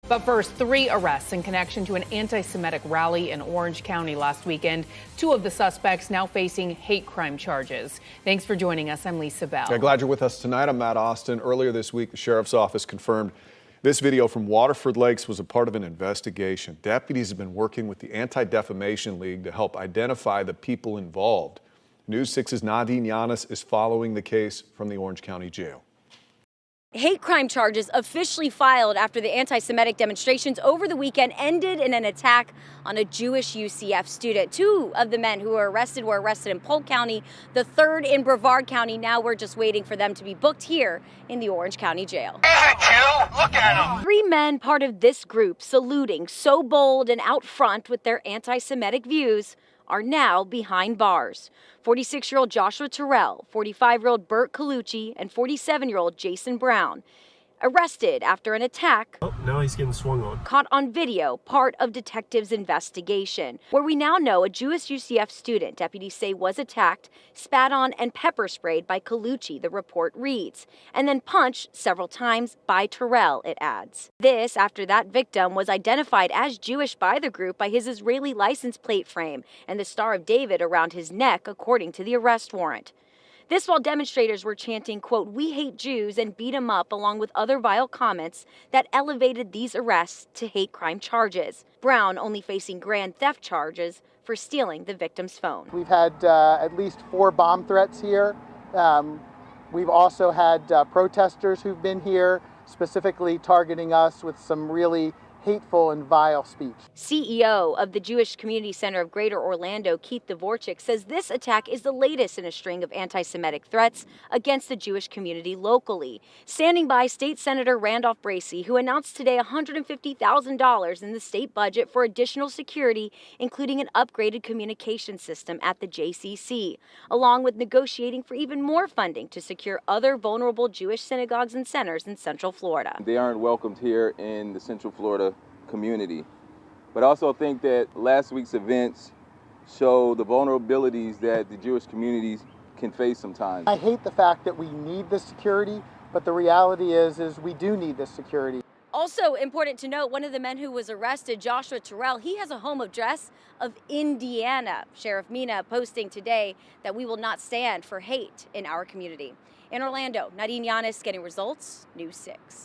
But first, 3 arrests in connection to an anti-Semitic rally in Orange County last weekend. 2 of the suspects now facing hate crime charges. Thanks for joining us. I'm Lisa Bell. Yeah, glad you're with us tonight. I'm Matt Austin. Earlier this week, the sheriff's office confirmed this video from Waterford Lakes was a part of an investigation. Deputies have been working with the Anti-Defamation League to help identify the people involved. News 6's Nadine Yanis is following the case from the Orange County Jail. Hate crime charges officially filed after the anti-Semitic demonstrations over the weekend ended in an attack on a Jewish UCF student. 2 of the men who were arrested in Polk County, the 3rd in Brevard County. Now we're just waiting for them to be booked here in the Orange County Jail. He's a Jew. Look at him. 3 men part of this group saluting, so bold and out front with their anti-Semitic views, are now behind bars. 46-year-old Joshua Terrell, 45-year-old Burt Colucci, and 47-year-old Jason Brown, arrested after an attack. Oh, now he's getting swung on. Caught on video, part of detectives' investigation, where we now know a Jewish UCF student, deputies say, was attacked, spat on, and pepper sprayed by Colucci, the report reads, and then punched several times by Terrell, it adds. This after that victim was identified as Jewish by the group by his Israeli license plate frame and the Star of David around his neck, according to the arrest warrant. This while demonstrators were chanting, quote, "We hate Jews," and beat him up, along with other vile comments that elevated these arrests to hate crime charges. Brown only facing grand theft charges for stealing the victim's phone. We've had at least 4 bomb threats here. We've also had protesters who've been here, specifically targeting us with some really hateful and vile speech. CEO of the Jewish Community Center of Greater Orlando, Keith Dvorchak, says this attack is the latest in a string of anti-Semitic threats against the Jewish community locally. Standing by State Senator Randolph Bracy, who announced today $150,000 in the state budget for additional security, including an upgraded communication system at the JCC, along with negotiating for even more funding to secure other vulnerable Jewish synagogues and centers in Central Florida. They aren't welcomed here in the Central Florida community. But I also think that last week's events show the vulnerabilities that the Jewish communities can face sometimes. I hate the fact that we need this security, but the reality is we do need this security. Also important to note, one of the men who was arrested, Joshua Terrell, he has a home address of Indiana. Sheriff Mina posting today that we will not stand for hate in our community. In Orlando, Nadine Yanis, getting results, News 6.